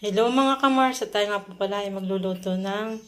Hello mga kamars, at tayo nga po pala ay magluluto ng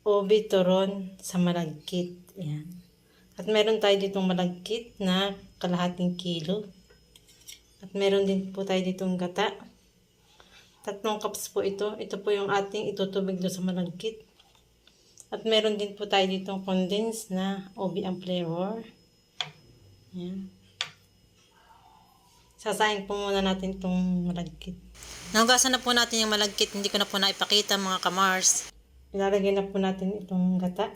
ubi turon sa malagkit. Ayan. At meron tayo ditong malagkit na kalahating kilo. At meron din po tayo ditong gata. 3 cups po ito. Ito po yung ating itutubig doon sa malagkit. At meron din po tayo ditong condensed na ubi ang flavor. Ayan. Sasayin po muna natin itong malagkit. Nahugasan na po natin yung malagkit. Hindi ko na po naipakita mga kamars. Ilalagay na po natin itong gata.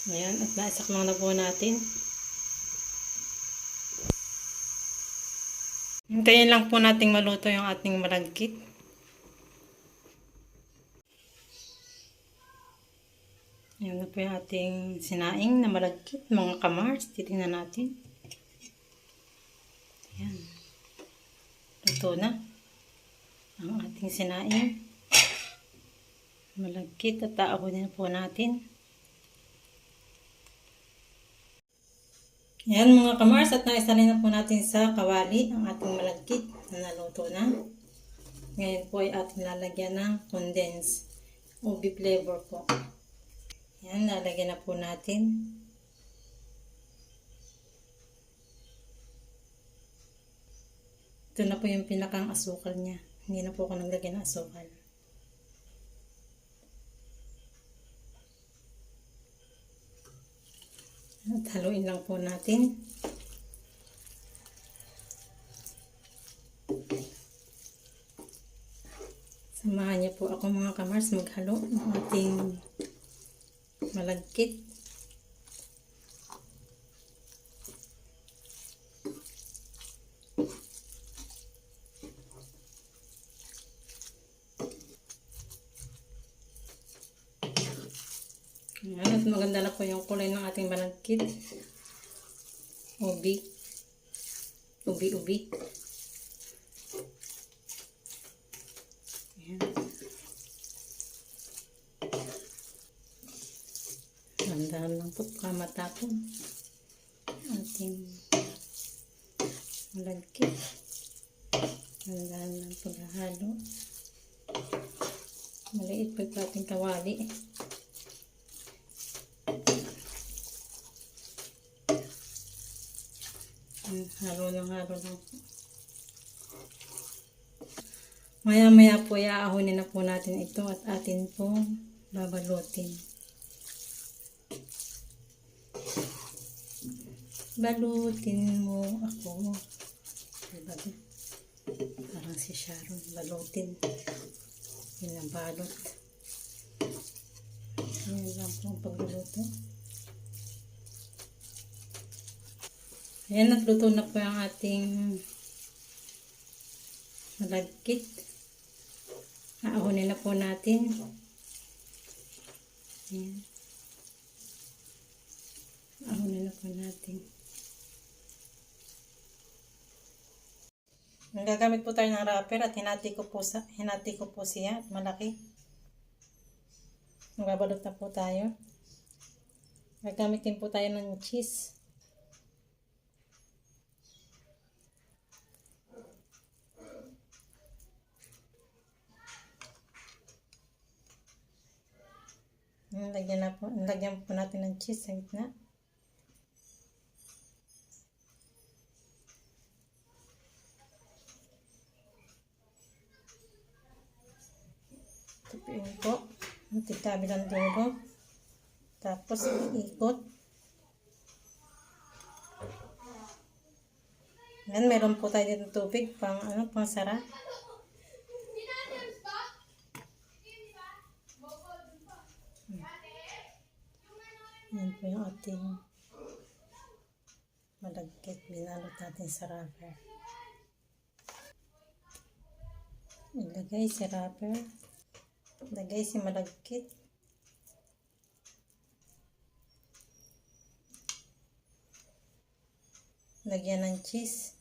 Ayan, at naisaklang na po natin. Hintayin lang po nating maluto yung ating malagkit. Ayan na po yung ating sinaing na malagkit, mga kamars. Titingnan natin. Ayan. Luto na ang ating sinaing malagkit, at taabunin po natin. Ayan mga kamars, at naisalin na po natin sa kawali ang ating malagkit na naluto na. Ngayon po ay ating lalagyan ng condensed ubi flavor po. Ayan, lalagyan na po natin. Ito na po yung pinakang asukal niya. Hindi na po ako naglagay ng asukal. At haluin lang po natin. Samahan niyo po ako mga kamars maghalo ng ating malagkit. Ayan, at maganda na po yung kulay ng ating malagkit. Ubi. Ubi. Ayan. Dandahan lang po para matapon ating malagkit. Dandahan lang paghahalo. Maliit po yung ating kawali. Halo lang po. Maya po iaahunin na po natin ito at atin pong babalutin. Balutin mo ako. Parang si Sharon. Balutin. Pinabalot. Ayan lang po ang pagluluto. Ayan, at luto na po yung ating malagkit. Aahunin na po natin. Ayan. Aahunin na po natin. Gagamit po tayo ng wrapper at hinati ko po siya. Malaki. Magbabalot na po tayo. Gagamit din po tayo ng cheese. Lagyan po natin ng cheese sa gitna. Tupiin po. Tigtabi ng dulo. Tapos iikot. Yan, meron po tayo dito tubig pang sara. Yan po yung ating malagkit. Binalot natin sa wrapper. Ilagay sa wrapper. Ilagay si malagkit. Lagyan ng cheese.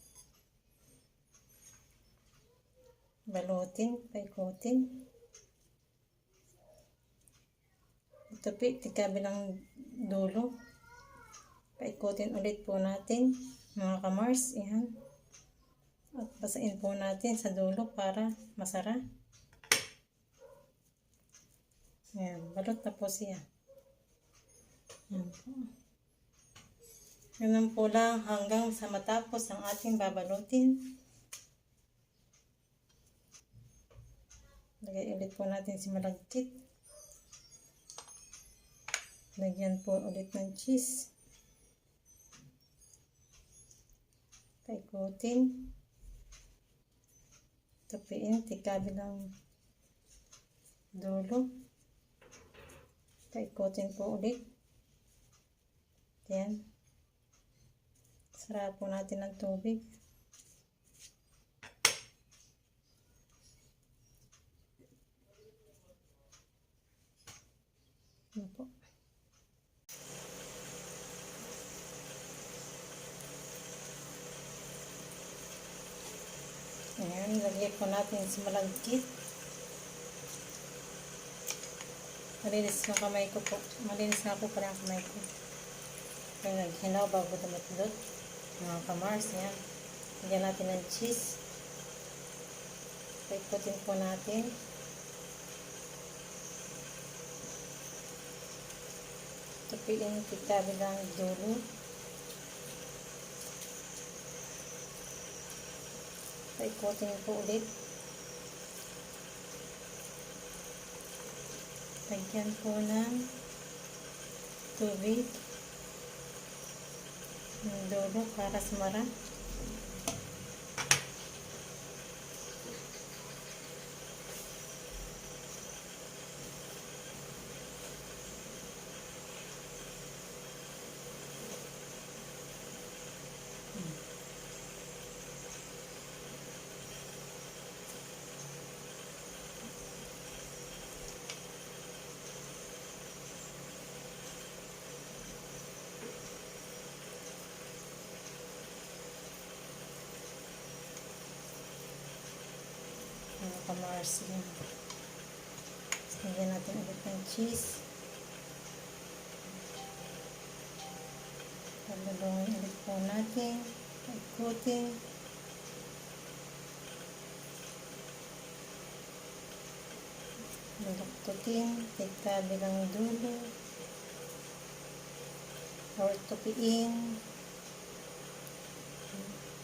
Balutin, paikutin. Ito po, kabilang dulo. Paikutin ulit po natin, mga kamars. Yan. At basain po natin sa dulo para masara. Yan, balot na po siya. Yan po. Ganun po lang hanggang sa matapos ang ating babalutin. Lagay ulit po natin si malagkit. Lagyan po ulit ng cheese. Paikutin. Tupiin, kabilang dulo. Paikutin po ulit. Yan. Sara po natin ng tubig. Yan po. Ayan, lagyan po natin sa malagkit. Malinis ng kamay ko po. Malinis na po pala ang kamay ko. Kaya naghinaw bago dumatlot. Mga kamars, yan. Lagyan natin ng cheese. Paikutin po natin. Tupiin kabilang dulo. Paikutin po ulit. Lagyan po ng tubig ng dulo para sumara. Mga kamars, yan. Lagyan natin ulit ng cheese. Pagdalawin ulit po natin. Paikutin. Baluktutin. Kabilang dulo. Or tupiin.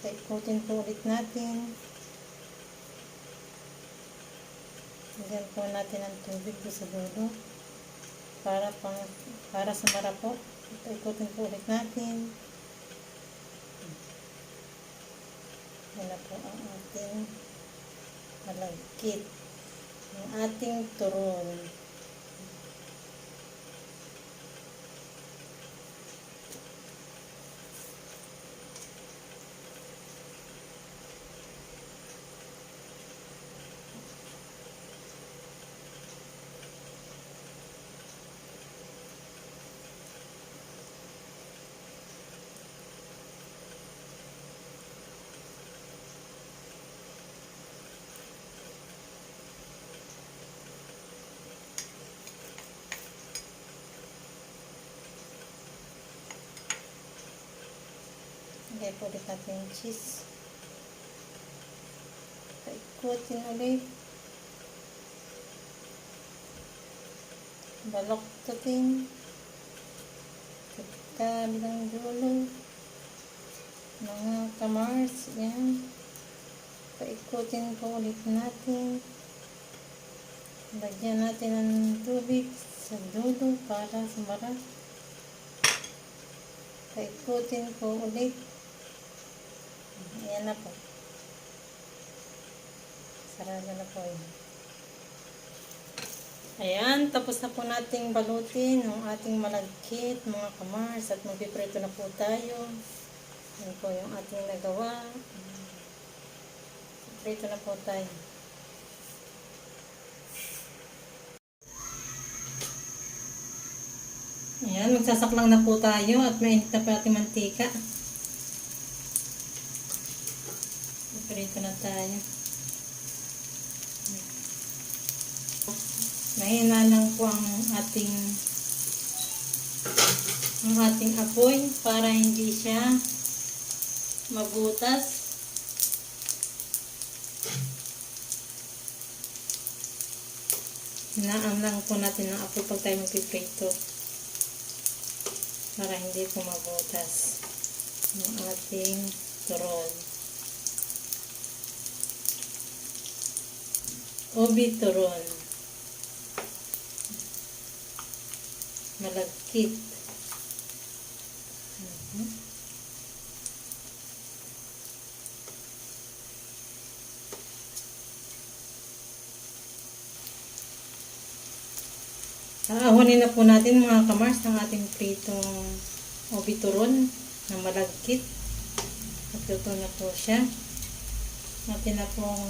Paikutin po ulit natin. Lagyan po natin ang tubig sa dulo para sumara po. Ikutin po ulit natin. Yan na po ang ating malagkit. Ang ating turon. Lagay po ulit natin yung cheese. Paikutin ulit. Baluktutin. Kabilang dulo. Mga kamars. Yan. Paikutin po ulit natin. Lagyan natin ng tubig sa dulo para sumara. Paikutin po ulit. Ayan na po. Sarado na po yun. Ayan, tapos na po nating balutin ang ating malagkit, mga kamars, at magpiprito na po tayo. Ayan po yung ating nagawa. Prito na po tayo. Ayan, magsasaklang na po tayo at mainit na po ating mantika. Prito na tayo. Mahina lang po ang ating apoy para hindi siya mabutas. Hinaan lang po natin ang apoy pag tayo magpiprito para hindi po mabutas ang ating turon. Ubi turon. Malagkit. Aahunin na po natin mga kamars ng ating pritong ubi turon na malagkit. At luto na po siya. Natin na pong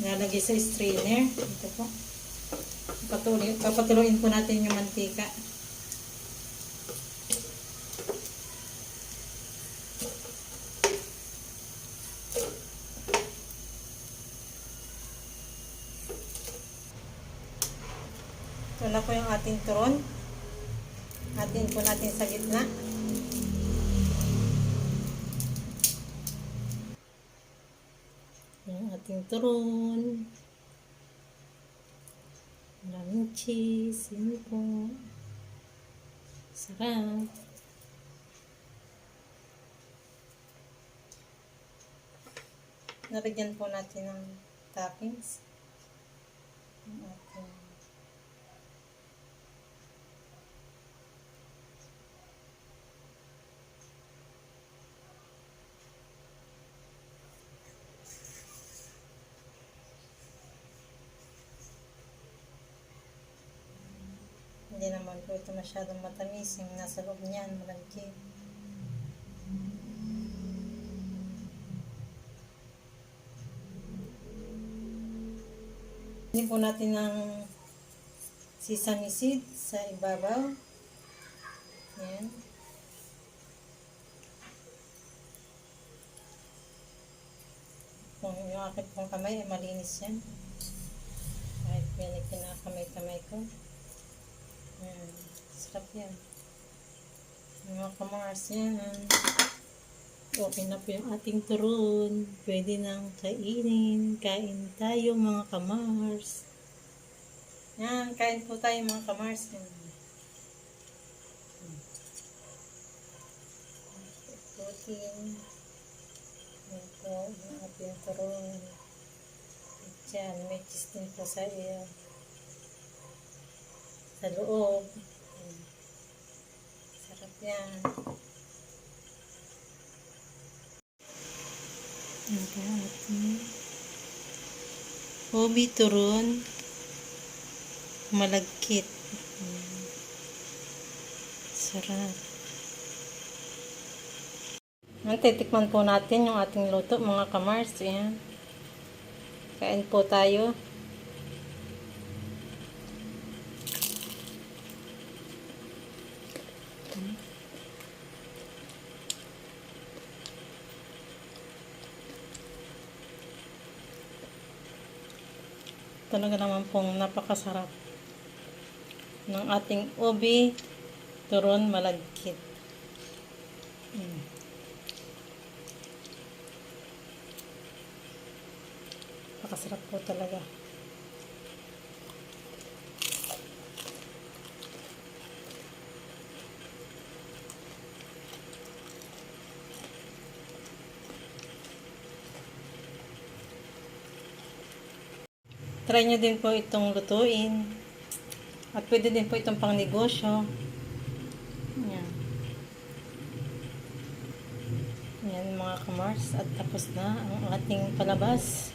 nalagay sa strainer. Ito po. Papatuloyin po natin yung mantika. Ito na po yung ating turon. Atin po natin sa gitna. Yung ating turon. Maraming cheese. Yun po. Sarap. Nalagyan po natin ng toppings. Yung ating hindi naman po ito masyadong matamis. Yung nasa loob niyan, malagkit. Hindi po natin ng sesame seed sa ibabaw. Yan. Kung yung akin pong kamay ay malinis yan. Kahit pinag kinakamay-kamay ko. Yan. Sarap yan. Mga kamars yan. Okay na po yung ating turon. Pwede nang kainin. Kain tayo mga kamars. Yan. Kain po tayo mga kamars. Yan. Protein. Yan po yung ating turon. Yan. May cheese din po sa iyo. Sa loob. Sarap yan. Yan po ating ubi turon malagkit. Sarap. Titikman po natin yung ating luto mga kamars. Yan. Kain po tayo. Talaga naman pong napakasarap ng ating ubi turon malagkit. Napakasarap po talaga. Try nyo din po itong lutuin. At pwede din po itong pang negosyo. Yan. Yan mga kamars. At tapos na ang ating palabas.